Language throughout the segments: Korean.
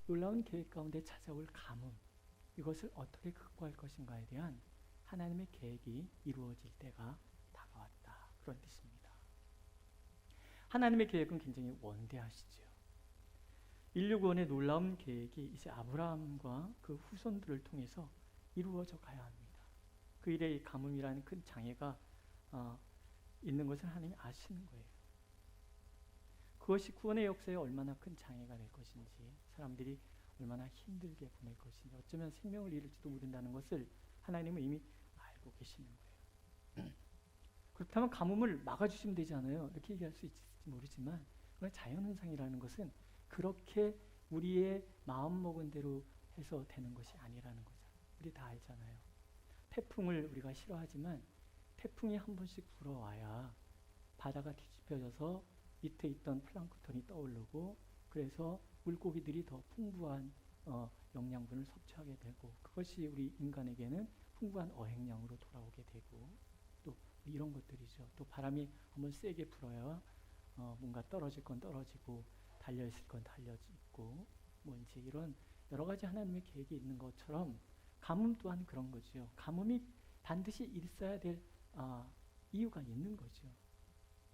놀라운 계획 가운데 찾아올 가뭄, 이것을 어떻게 극복할 것인가에 대한 하나님의 계획이 이루어질 때가 다가왔다. 그런 뜻입니다. 하나님의 계획은 굉장히 원대하시죠. 인류 구원의 놀라운 계획이 이제 아브라함과 그 후손들을 통해서 이루어져 가야 합니다. 그 일에 이 가뭄이라는 큰 장애가 있는 것을 하나님이 아시는 거예요. 그것이 구원의 역사에 얼마나 큰 장애가 될 것인지, 사람들이 얼마나 힘들게 보낼 것인지, 어쩌면 생명을 잃을지도 모른다는 것을 하나님은 이미 알고 계시는 거예요. 그렇다면 가뭄을 막아주시면 되잖아요. 이렇게 얘기할 수 있을지 모르지만, 그러나 자연현상이라는 것은 그렇게 우리의 마음먹은 대로 해서 되는 것이 아니라는 거죠. 우리 다 알잖아요. 태풍을 우리가 싫어하지만 태풍이 한 번씩 불어와야 바다가 뒤집혀져서 밑에 있던 플랑크톤이 떠오르고, 그래서 물고기들이 더 풍부한 영양분을 섭취하게 되고, 그것이 우리 인간에게는 풍부한 어획량으로 돌아오게 되고, 또 이런 것들이죠. 또 바람이 한번 세게 불어야 뭔가 떨어질 건 떨어지고 달려있을 건 달려있고, 뭐 이제 이런 여러 가지 하나님의 계획이 있는 것처럼 가뭄 또한 그런 거죠. 가뭄이 반드시 있어야 될 이유가 있는 거죠.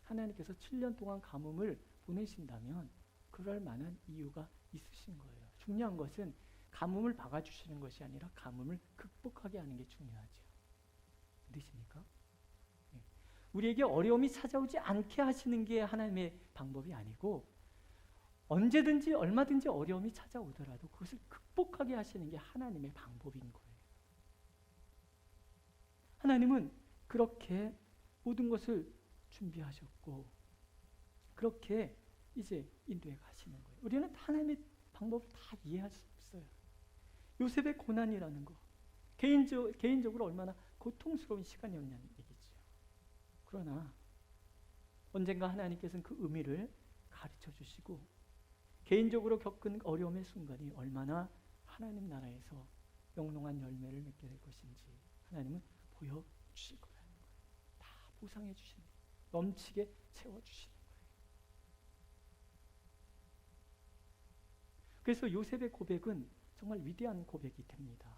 하나님께서 7년 동안 가뭄을 보내신다면 그럴 만한 이유가 있으신 거예요. 중요한 것은 가뭄을 막아주시는 것이 아니라 가뭄을 극복하게 하는 게 중요하죠. 믿으십니까? 네. 우리에게 어려움이 찾아오지 않게 하시는 게 하나님의 방법이 아니고, 언제든지 얼마든지 어려움이 찾아오더라도 그것을 극복하게 하시는 게 하나님의 방법인 거예요. 하나님은 그렇게 모든 것을 준비하셨고 그렇게 이제 인도해 가시는 거예요. 우리는 하나님의 방법을 다 이해할 수 없어요. 요셉의 고난이라는 거, 개인적으로 얼마나 고통스러운 시간이었냐는 얘기죠. 그러나 언젠가 하나님께서는 그 의미를 가르쳐 주시고, 개인적으로 겪은 어려움의 순간이 얼마나 하나님 나라에서 영롱한 열매를 맺게 될 것인지 하나님은 보여주실 거라는 거예요. 다 보상해 주시는 거예요. 넘치게 채워주시는 거예요. 그래서 요셉의 고백은 정말 위대한 고백이 됩니다.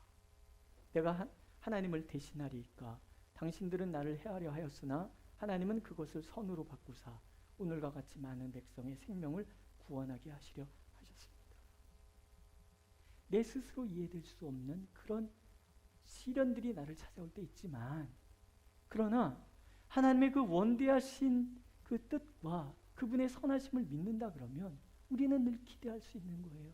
내가 하나님을 대신하리이까? 당신들은 나를 해하려 하였으나 하나님은 그것을 선으로 바꾸사 오늘과 같이 많은 백성의 생명을 구원하게 하시려 하셨습니다. 내 스스로 이해될 수 없는 그런 시련들이 나를 찾아올 때 있지만, 그러나 하나님의 그 원대하신 그 뜻과 그분의 선하심을 믿는다 그러면 우리는 늘 기대할 수 있는 거예요.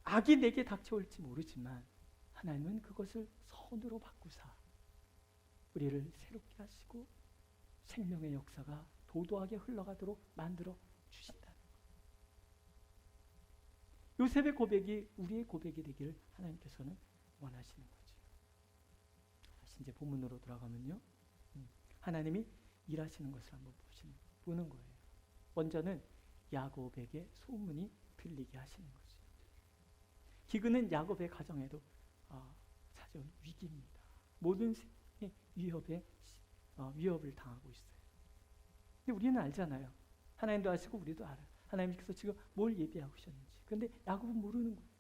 악이 내게 닥쳐올지 모르지만 하나님은 그것을 선으로 바꾸사 우리를 새롭게 하시고 생명의 역사가 도도하게 흘러가도록 만들어 주신다는 거예요. 요셉의 고백이 우리의 고백이 되기를 하나님께서는 원하시는 거죠. 다시 이제 본문으로 돌아가면요, 하나님이 일하시는 것을 한번 보는 거예요. 먼저는 야곱에게 소문이 들리게 하시는 거죠. 기근은 야곱의 가정에도 찾아온 위기입니다. 모든 생의 위협을 당하고 있어요. 근데 우리는 알잖아요. 하나님도 아시고 우리도 알아요. 하나님께서 지금 뭘 예비하고 계셨는지. 그런데 야곱은 모르는 거예요.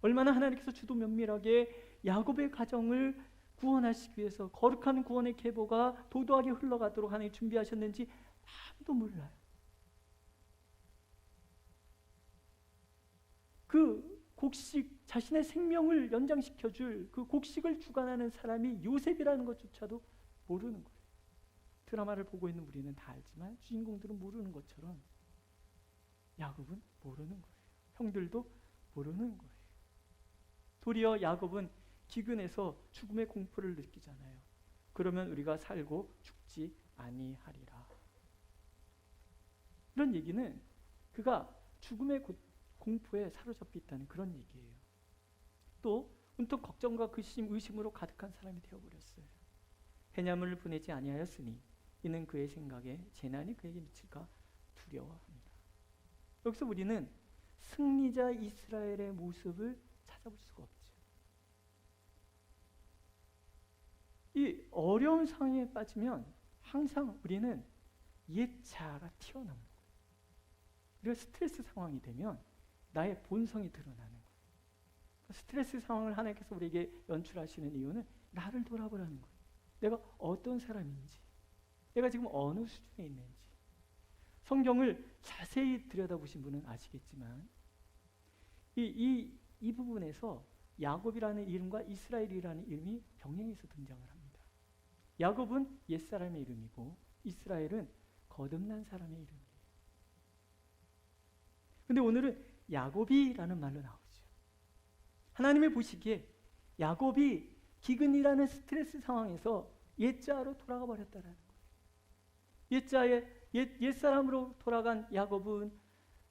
얼마나 하나님께서 주도 면밀하게 야곱의 가정을 구원하시기 위해서 거룩한 구원의 계보가 도도하게 흘러가도록 하나님 준비하셨는지 아무도 몰라요. 그 곡식, 자신의 생명을 연장시켜줄 그 곡식을 주관하는 사람이 요셉이라는 것조차도 모르는 거예요. 드라마를 보고 있는 우리는 다 알지만 주인공들은 모르는 것처럼 야곱은 모르는 거예요. 형들도 모르는 거예요. 도리어 야곱은 기근에서 죽음의 공포를 느끼잖아요. 그러면 우리가 살고 죽지 아니하리라. 이런 얘기는 그가 죽음의 공포에 사로잡혀 있다는 그런 얘기예요. 또 문득 걱정과 의심으로 가득한 사람이 되어버렸어요. 베냐민을 보내지 아니하였으니 이는 그의 생각에 재난이 그에게 미칠까 두려워합니다. 여기서 우리는 승리자 이스라엘의 모습을 찾아볼 수가 없죠. 이 어려운 상황에 빠지면 항상 우리는 옛 자아가 튀어나오는 거예요. 우리가 스트레스 상황이 되면 나의 본성이 드러나는 거예요. 스트레스 상황을 하나님께서 우리에게 연출하시는 이유는 나를 돌아보라는 거예요. 내가 어떤 사람인지, 내가 지금 어느 수준에 있는지. 성경을 자세히 들여다보신 분은 아시겠지만 이 부분에서 야곱이라는 이름과 이스라엘이라는 이름이 병행해서 등장을 합니다. 야곱은 옛사람의 이름이고 이스라엘은 거듭난 사람의 이름이에요. 근데 오늘은 야곱이라는 말로 나오죠. 하나님이 보시기에 야곱이 기근이라는 스트레스 상황에서 옛자로 돌아가 버렸다라는 거예요. 옛사람으로 돌아간 야곱은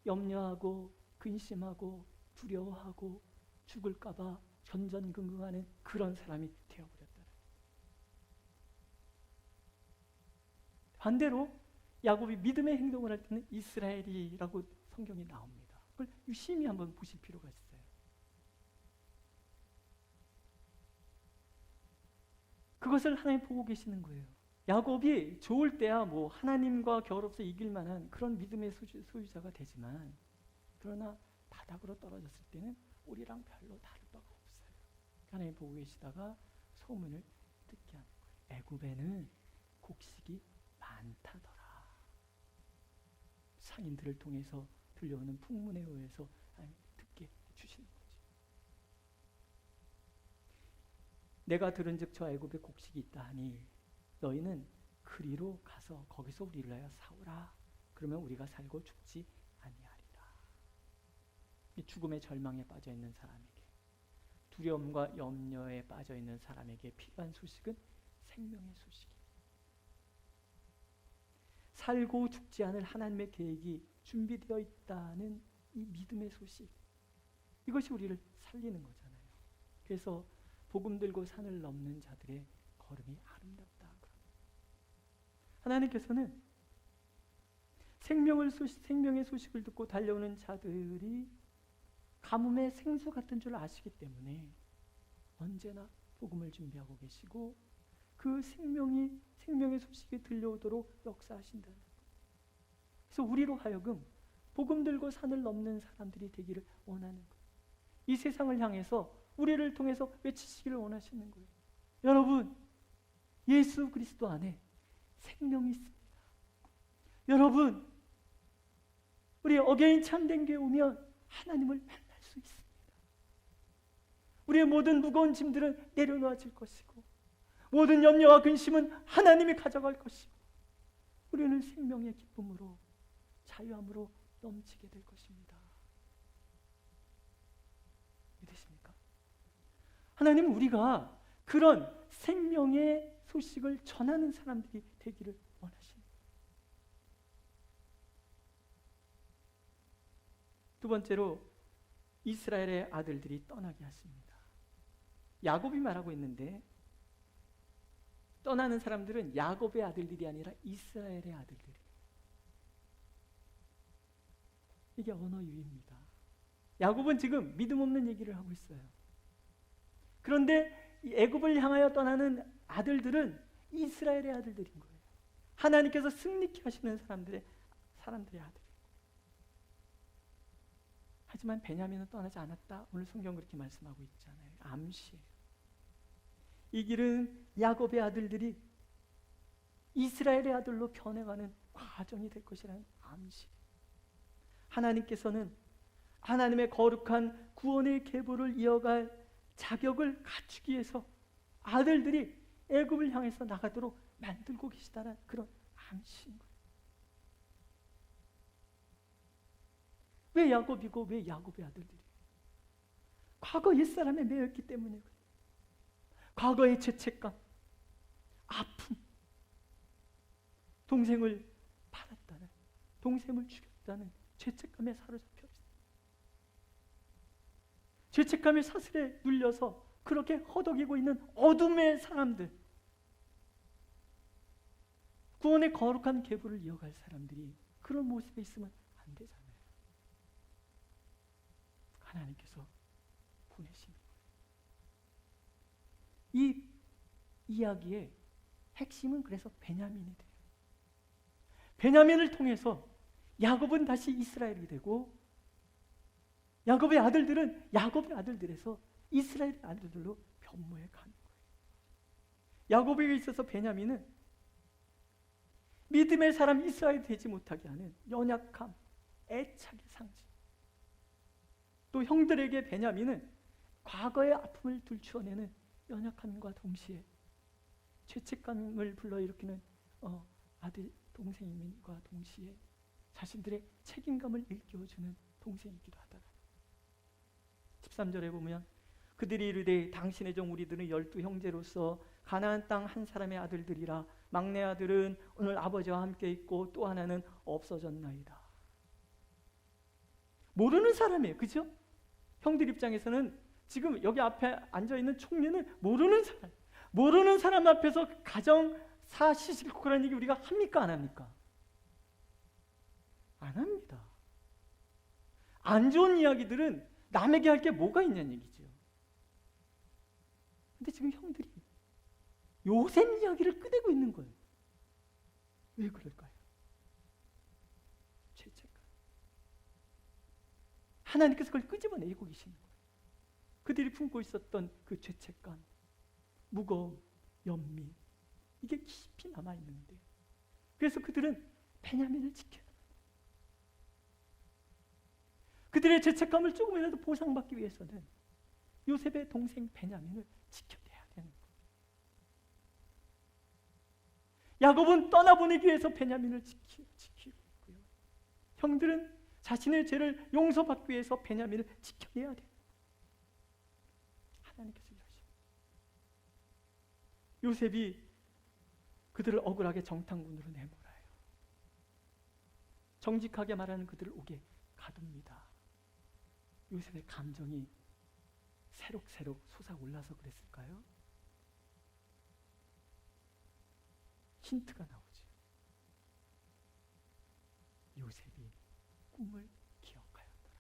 염려하고 근심하고 두려워하고 죽을까봐 전전긍긍하는 그런 사람이 되어버렸다. 반대로 야곱이 믿음의 행동을 할 때는 이스라엘이라고 성경이 나옵니다. 그걸 유심히 한번 보실 필요가 있어요. 그것을 하나님 보고 계시는 거예요. 야곱이 좋을 때야 뭐 하나님과 겨루어서 이길 만한 그런 믿음의 소유자가 되지만, 그러나 바닥으로 떨어졌을 때는 우리랑 별로 다를 바가 없어요. 하나님 보고 계시다가 소문을 듣게 하는 거예요. 애굽에는 곡식이 많다더라. 상인들을 통해서 들려오는 풍문에 의해서 하나님 듣게 해주시는 거죠. 내가 들은즉 저 애굽에 곡식이 있다 하니 너희는 그리로 가서 거기서 우리를 위하여 사오라. 그러면 우리가 살고 죽지 아니하리라. 이 죽음의 절망에 빠져 있는 사람에게, 두려움과 염려에 빠져 있는 사람에게 필요한 소식은 생명의 소식입니다. 살고 죽지 않을 하나님의 계획이 준비되어 있다는 이 믿음의 소식, 이것이 우리를 살리는 거잖아요. 그래서 복음 들고 산을 넘는 자들의 걸음이 아름답다. 하나님께서는 생명의 소식을 듣고 달려오는 자들이 가뭄의 생수 같은 줄 아시기 때문에 언제나 복음을 준비하고 계시고 그 생명의 소식이 들려오도록 역사하신다는 거예요. 그래서 우리로 하여금 복음 들고 산을 넘는 사람들이 되기를 원하는 거예요. 이 세상을 향해서 우리를 통해서 외치시기를 원하시는 거예요. 여러분, 예수 그리스도 안에 생명이 있습니다. 여러분, 우리 어게인 참된 교회 오면 하나님을 만날 수 있습니다. 우리의 모든 무거운 짐들은 내려놓아질 것이고 모든 염려와 근심은 하나님이 가져갈 것이고 우리는 생명의 기쁨으로 자유함으로 넘치게 될 것입니다. 믿으십니까? 하나님은 우리가 그런 생명의 소식을 전하는 사람들이 되기를 원하십니다. 두 번째로 이스라엘의 아들들이 떠나게 하십니다. 야곱이 말하고 있는데 떠나는 사람들은 야곱의 아들들이 아니라 이스라엘의 아들들이에요. 이게 언어 유희입니다. 야곱은 지금 믿음 없는 얘기를 하고 있어요. 그런데 이 애굽을 향하여 떠나는 아들들은 이스라엘의 아들들인 거예요. 하나님께서 승리케 하시는 사람들의 아들. 하지만 베냐민은 떠나지 않았다. 오늘 성경 그렇게 말씀하고 있잖아요. 암시예요. 이 길은 야곱의 아들들이 이스라엘의 아들로 변해가는 과정이 될 것이라는 암시. 하나님께서는 하나님의 거룩한 구원의 계보를 이어갈 자격을 갖추기 위해서 아들들이 애굽을 향해서 나가도록 만들고 계시다는 그런 암시인 거예요. 왜 야곱이고 왜 야곱의 아들들이? 과거 옛사람에 매였기 때문에 그래요. 과거의 죄책감, 아픔, 동생을 팔았다는, 동생을 죽였다는 죄책감에 사로잡혀 있어요. 죄책감의 사슬에 눌려서 그렇게 허덕이고 있는 어둠의 사람들, 구원의 거룩한 계보를 이어갈 사람들이 그런 모습에 있으면 안 되잖아요. 하나님께서 보내시는 거예요. 이 이야기의 핵심은 그래서 베냐민이 돼요. 베냐민을 통해서 야곱은 다시 이스라엘이 되고 야곱의 아들들은 야곱의 아들들에서 이스라엘의 아들들로 변모해 가는 거예요. 야곱에게 있어서 베냐민은 믿음의 사람 이스라엘이 되지 못하게 하는 연약함, 애착의 상징. 또 형들에게 베냐민은 과거의 아픔을 들추어내는 연약함과 동시에 죄책감을 불러일으키는 아들 동생임과 동시에 자신들의 책임감을 일깨워주는 동생이기도 하다. 13절에 보면 그들이 이르되 당신의 종 우리들은 12 형제로서 가나안 땅 한 사람의 아들들이라 막내 아들은 오늘 아버지와 함께 있고 또 하나는 없어졌나이다. 모르는 사람이에요. 그죠? 형들 입장에서는 지금 여기 앞에 앉아있는 총리는 모르는 사람 앞에서 가정사 시시콜콜한 얘기 우리가 합니까? 안 합니까? 안 합니다. 안 좋은 이야기들은 남에게 할 게 뭐가 있냐는 얘기죠. 근데 지금 형들이 요셉 이야기를 꺼내고 있는 거예요. 왜 그럴까요? 죄책감. 하나님께서 그걸 끄집어내고 계시는 거예요. 그들이 품고 있었던 그 죄책감, 무거움, 연민, 이게 깊이 남아있는데, 그래서 그들은 베냐민을 지켜야 합니다. 그들의 죄책감을 조금이라도 보상받기 위해서는 요셉의 동생 베냐민을 지켜내야 되는 거예요. 야곱은 떠나보내기 위해서 베냐민을 지키고 있고요. 형들은 자신의 죄를 용서받기 위해서 베냐민을 지켜내야 돼요. 하나님께서 이러십니다. 요셉이 그들을 억울하게 정탐꾼으로 내몰아요. 정직하게 말하는 그들을 옥에 가둡니다. 요셉의 감정이 새록새록 솟아올라서 그랬을까요? 힌트가 나오죠. 요셉이 꿈을 기억하였더라.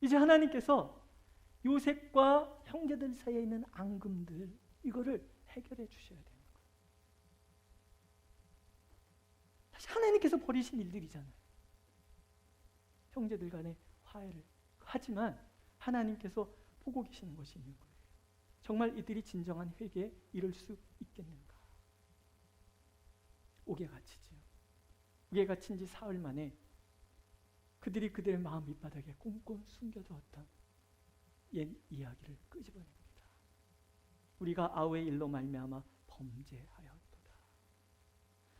이제 하나님께서 요셉과 형제들 사이에 있는 앙금들, 이거를 해결해 주셔야 되는 거예요. 사실 하나님께서 버리신 일들이잖아요. 형제들 간의 화해를. 하지만 하나님께서 보고 계시는 것이 있는 거예요. 정말 이들이 진정한 회개에 이를 수 있겠는가? 옥에 갇히죠. 옥에 갇힌 지 사흘 만에 그들이 그들의 마음 밑바닥에 꽁꽁 숨겨두었던 옛 이야기를 끄집어냅니다. 우리가 아우의 일로 말미암아 범죄하였도다.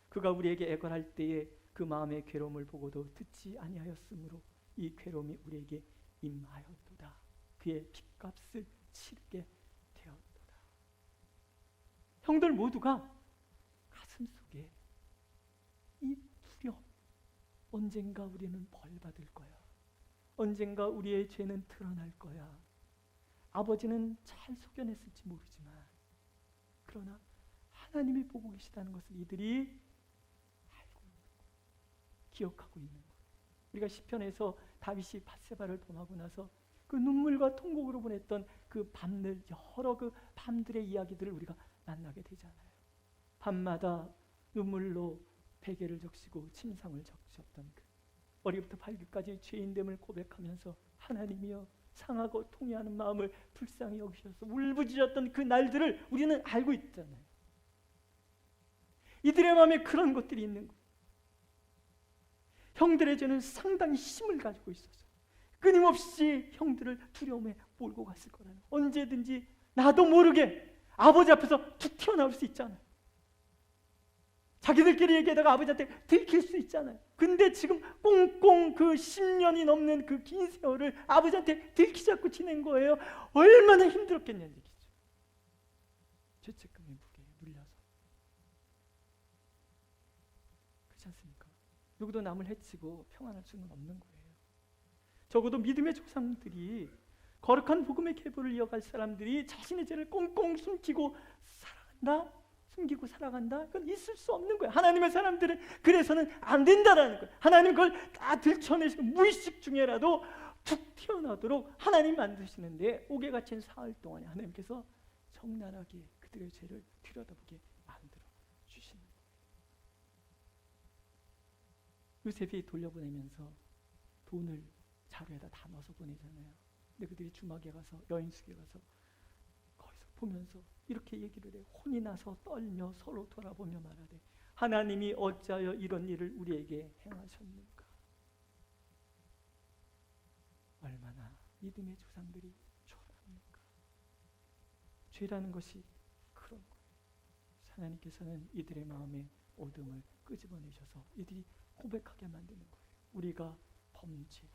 그가 우리에게 애걸할 때에 그 마음의 괴로움을 보고도 듣지 아니하였으므로 이 괴로움이 우리에게 임하였도다. 그의 핏값을 치르게 되었도다. 형들 모두가 가슴속에 이 두려움, 언젠가 우리는 벌받을 거야. 언젠가 우리의 죄는 드러날 거야. 아버지는 잘 속여냈을지 모르지만 그러나 하나님이 보고 계시다는 것을 이들이 알고 있는 거예요. 기억하고 있는 거예요. 우리가 시편에서 다윗이 밧세바를 범하고 나서 그 눈물과 통곡으로 보냈던 그 밤들, 여러 그 밤들의 이야기들을 우리가 만나게 되잖아요. 밤마다 눈물로 베개를 적시고 침상을 적셨던 그 머리부터 발끝까지 죄인됨을 고백하면서 하나님이여 상하고 통회하는 마음을 불쌍히 여기셔서 울부짖었던 그 날들을 우리는 알고 있잖아요. 이들의 마음에 그런 것들이 있는 거예요. 형들의 죄는 상당히 힘을 가지고 있어서 끊임없이 형들을 두려움에 몰고 갔을 거라는, 언제든지 나도 모르게 아버지 앞에서 툭 튀어나올 수 있잖아요. 자기들끼리 얘기하다가 아버지한테 들킬 수 있잖아요. 근데 지금 꽁꽁 그 10년이 넘는 그 긴 세월을 아버지한테 들키지 않고 지낸 거예요. 얼마나 힘들었겠냐는 얘기죠. 죄책감의 무게에 눌려서. 그렇지 않습니까? 누구도 남을 해치고 평안할 수는 없는 거예요. 적어도 믿음의 조상들이, 거룩한 복음의 계보를 이어갈 사람들이 자신의 죄를 꽁꽁 숨기고 살아간다? 숨기고 살아간다? 그건 있을 수 없는 거예요. 하나님의 사람들은 그래서는 안 된다라는 거예요. 하나님 그걸 다 들춰내시고 무의식 중에라도 툭 튀어나오도록 하나님 만드시는데, 옥에 갇힌 사흘 동안에 하나님께서 적나라하게 그들의 죄를 들여다보게 만들어 주시는 거예요. 요셉이 돌려보내면서 돈을 자루에다 다 넣어서 보내잖아요. 근데 그들이 주막에 가서, 여인숙에 가서 거기서 보면서 이렇게 얘기를 해요. 혼이 나서 떨며 서로 돌아보며 말하되 하나님이 어찌하여 이런 일을 우리에게 행하셨는가. 얼마나 믿음의 조상들이 초라합니까. 죄라는 것이 그런 거예요. 하나님께서는 이들의 마음에 어둠을 끄집어내셔서 이들이 고백하게 만드는 거예요. 우리가 범죄하였도다.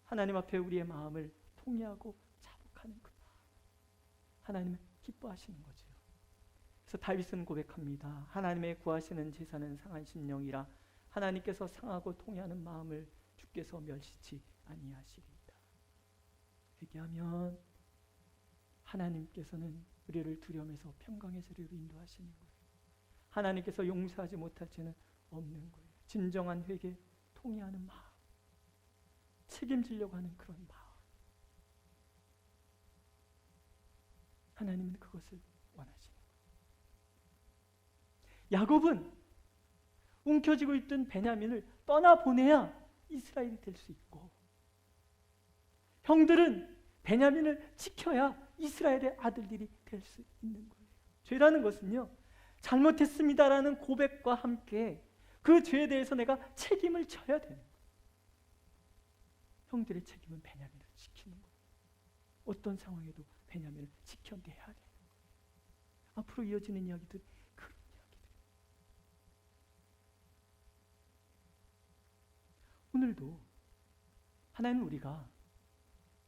하나님 앞에 우리의 마음을 통회하고 자복하는 그 마음, 하나님은 기뻐하시는 거죠. 그래서 다윗은 고백합니다. 하나님의 구하시는 제사는 상한 심령이라 하나님께서 상하고 통회하는 마음을 주께서 멸시치 아니하시리이다. 회개하면 하나님께서는 우리를 두려움에서 평강의 자리로 인도하시는 거예요. 하나님께서 용서하지 못할 죄는 없는 거예요. 진정한 회개, 통회하는 마음, 책임지려고 하는 그런 마음, 하나님은 그것을 원하시는 거예요. 야곱은 움켜쥐고 있던 베냐민을 떠나보내야 이스라엘이 될 수 있고, 형들은 베냐민을 지켜야 이스라엘의 아들들이 될 수 있는 거예요. 죄라는 것은요, 잘못했습니다라는 고백과 함께 그 죄에 대해서 내가 책임을 져야 되는 거예요. 형들의 책임은 베냐민을 지키는 거예요. 어떤 상황에도 베냐민을 지켜내야 되는 거예요. 앞으로 이어지는 이야기들, 그런 이야기들. 오늘도 하나님은 우리가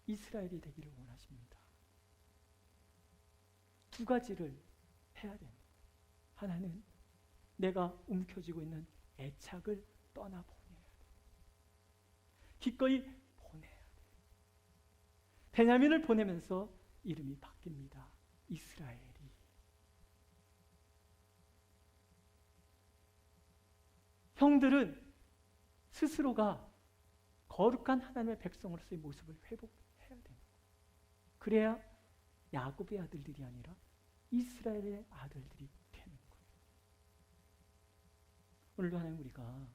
이스라엘이 되기를 원하십니다. 두 가지를 해야 됩니다. 하나는 내가 움켜쥐고 있는 애착을 떠나보내야 돼. 기꺼이 보내야 돼. 베냐민을 보내면서 이름이 바뀝니다. 이스라엘이. 형들은 스스로가 거룩한 하나님의 백성으로서의 모습을 회복해야 되는 거예요. 그래야 야곱의 아들들이 아니라 이스라엘의 아들들이 되는 거예요. 오늘도 하나님 우리가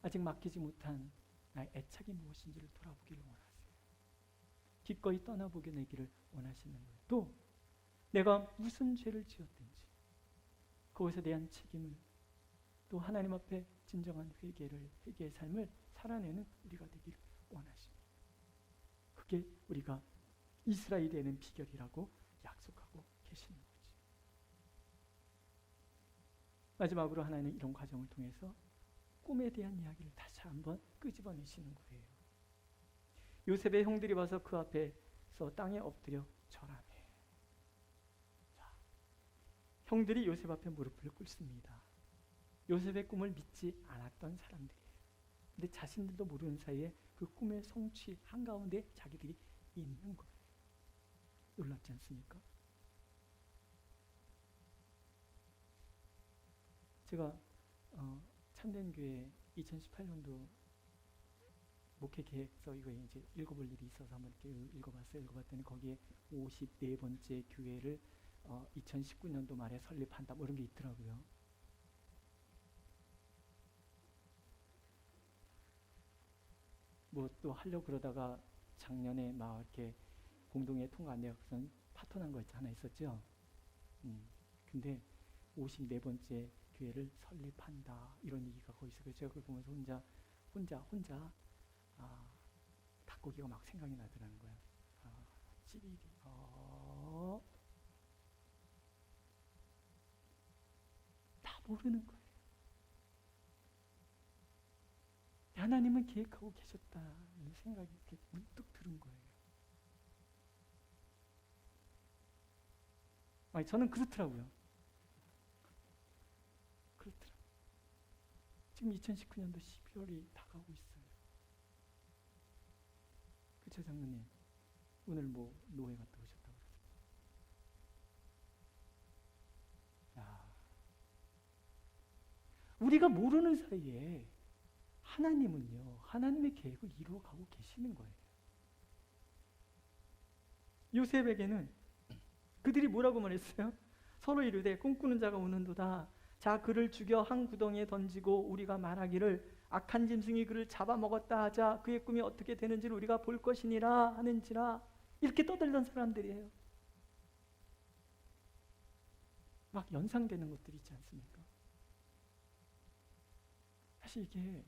아직 맡기지 못한 나의 애착이 무엇인지를 돌아보기를 원하세요. 기꺼이 떠나보게 내기를 원하시는 거예요. 또 내가 무슨 죄를 지었든지 그것에 대한 책임을, 또 하나님 앞에 진정한 회개의 삶을 살아내는 우리가 되기를 원하십니다. 그게 우리가 이스라엘이 되는 비결이라고 약속하고 계시는 거죠. 마지막으로 하나님은 이런 과정을 통해서 꿈에 대한 이야기를 다시 한번 끄집어내시는 거예요. 요셉의 형들이 와서 그 앞에서 땅에 엎드려 절하매. 자, 형들이 요셉 앞에 무릎을 꿇습니다. 요셉의 꿈을 믿지 않았던 사람들이에요. 근데 자신들도 모르는 사이에 그 꿈의 성취 한가운데 자기들이 있는 거예요. 놀랍지 않습니까? 제가 참된교회 2018년도 목회 계획서 이거 이제 읽어볼 일이 있어서 한번 이렇게 읽어봤어요. 읽어봤더니 거기에 54번째 교회를 2019년도 말에 설립한다 뭐 이런 게 있더라고요. 뭐 또 하려고 그러다가 작년에 막 이렇게 공동회 통과 안 되어서 파토난 거 하나 있었죠. 근데 54번째 교회를 설립한다 이런 얘기가 거기 있어요. 제가 그걸 보면서 혼자 닭고기가 막 생각이 나더라는 거예요. 찌릿이 다 모르는 거예요. 하나님은 계획하고 계셨다는 생각이 이렇게 문득 들은 거예요. 아니, 저는 그렇더라고요. 지금 2019년도 12월이 다가오고 있어요. 그쵸, 장로님? 오늘 뭐 노회 갔다 오셨다고 그랬어요. 우리가 모르는 사이에 하나님은요, 하나님의 계획을 이루어가고 계시는 거예요. 요셉에게는 그들이 뭐라고 말했어요? 서로 이르되 꿈꾸는 자가 오는도다. 자, 그를 죽여 한 구덩이에 던지고 우리가 말하기를 악한 짐승이 그를 잡아먹었다 하자. 그의 꿈이 어떻게 되는지를 우리가 볼 것이니라 하는지라. 이렇게 떠들던 사람들이에요. 막 연상되는 것들이 있지 않습니까? 사실 이게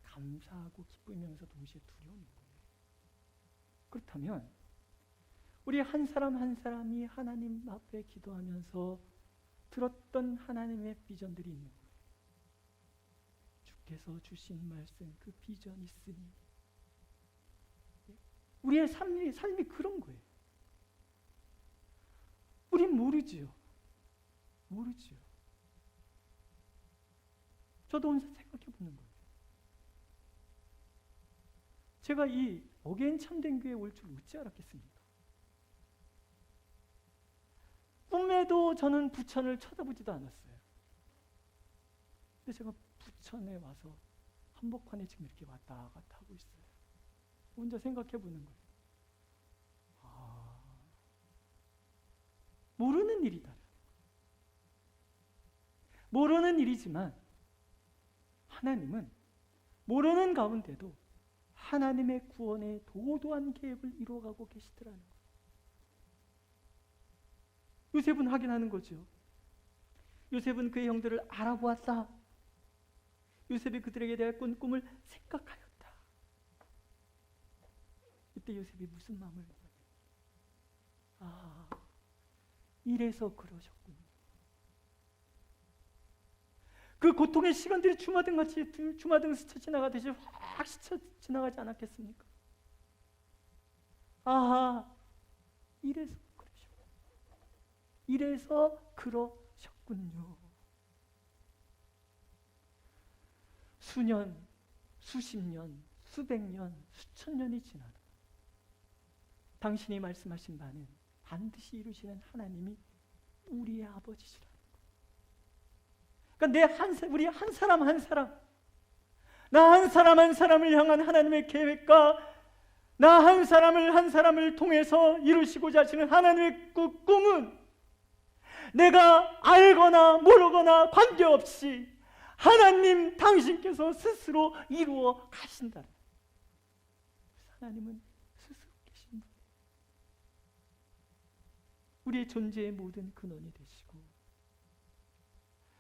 감사하고 기쁨이면서 동시에 두려움인 거예요. 그렇다면 우리 한 사람 한 사람이 하나님 앞에 기도하면서 들었던 하나님의 비전들이 있는 거예요. 주께서 주신 말씀, 그 비전 있으니. 우리의 삶이 그런 거예요. 우린 모르지요. 저도 혼자 생각해 보는 거예요. 제가 이 어게인 참된 교회에 올 줄 어찌 알았겠습니까? 꿈에도 저는 부천을 쳐다보지도 않았어요. 근데 제가 부천에 와서 한복판에 지금 이렇게 왔다 갔다 하고 있어요. 혼자 생각해 보는 거예요. 모르는 일이다. 모르는 일이지만 하나님은 모르는 가운데도 하나님의 구원의 도도한 계획을 이루어가고 계시더라는 거예요. 요셉은 확인하는 거죠. 요셉은 그의 형들을 알아보았다. 요셉이 그들에게 대해 꾼 꿈을 생각하였다. 이때 요셉이 무슨 마음을 먹었냐? 이래서 그러셨군요. 그 고통의 시간들이 주마등 스쳐 지나가듯이 확 스쳐 지나가지 않았겠습니까? 이래서 그러셨군요. 수년, 수십 년, 수백 년, 수천 년이 지나도 당신이 말씀하신 바는 반드시 이루시는 하나님이 우리의 아버지시라는 거예요. 그러니까 우리 한 사람 한 사람, 나 한 사람 한 사람을 향한 하나님의 계획과 나 한 사람을 통해서 이루시고자 하시는 하나님의 그 꿈은 내가 알거나 모르거나 관계없이 하나님 당신께서 스스로 이루어 가신다. 하나님은 스스로 계신 분. 우리의 존재의 모든 근원이 되시고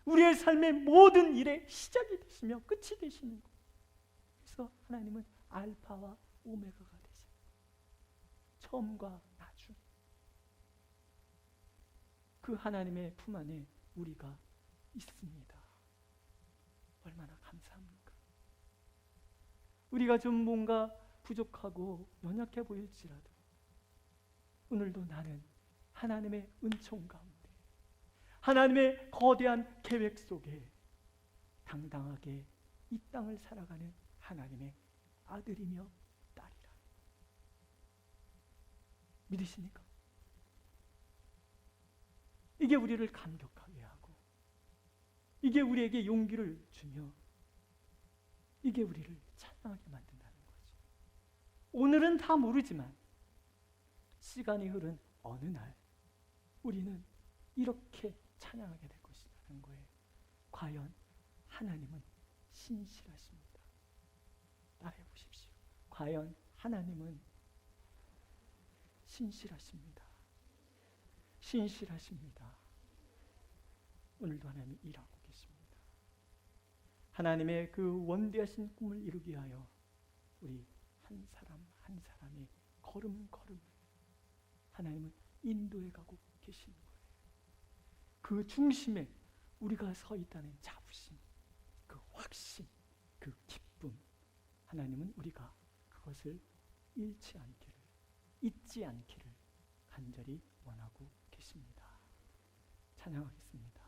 우리의 삶의 모든 일의 시작이 되시며 끝이 되시는 것. 그래서 하나님은 알파와 오메가가 되시는 것. 처음과 나중. 그 하나님의 품 안에 우리가 있습니다. 얼마나 감사합니까? 우리가 좀 뭔가 부족하고 연약해 보일지라도 오늘도 나는 하나님의 은총 가운데 하나님의 거대한 계획 속에 당당하게 이 땅을 살아가는 하나님의 아들이며 딸이라. 믿으십니까? 이게 우리를 감격하게 하고 이게 우리에게 용기를 주며 이게 우리를 찬양하게 만든다는 거죠. 오늘은 다 모르지만 시간이 흐른 어느 날 우리는 이렇게 찬양하게 될 것이라는 거예요. 과연 하나님은 신실하십니다. 따라해 보십시오. 과연 하나님은 신실하십니다. 신실하십니다. 오늘도 하나님이 일하고 계십니다. 하나님의 그 원대하신 꿈을 이루기 위하여 우리 한 사람 한 사람의 걸음걸음을 하나님은 인도해 가고 계시는 거예요. 그 중심에 우리가 서 있다는 자부심, 그 확신, 그 기쁨, 하나님은 우리가 그것을 잃지 않기를, 잊지 않기를 간절히 원하고 계십니다. 찬양하겠습니다.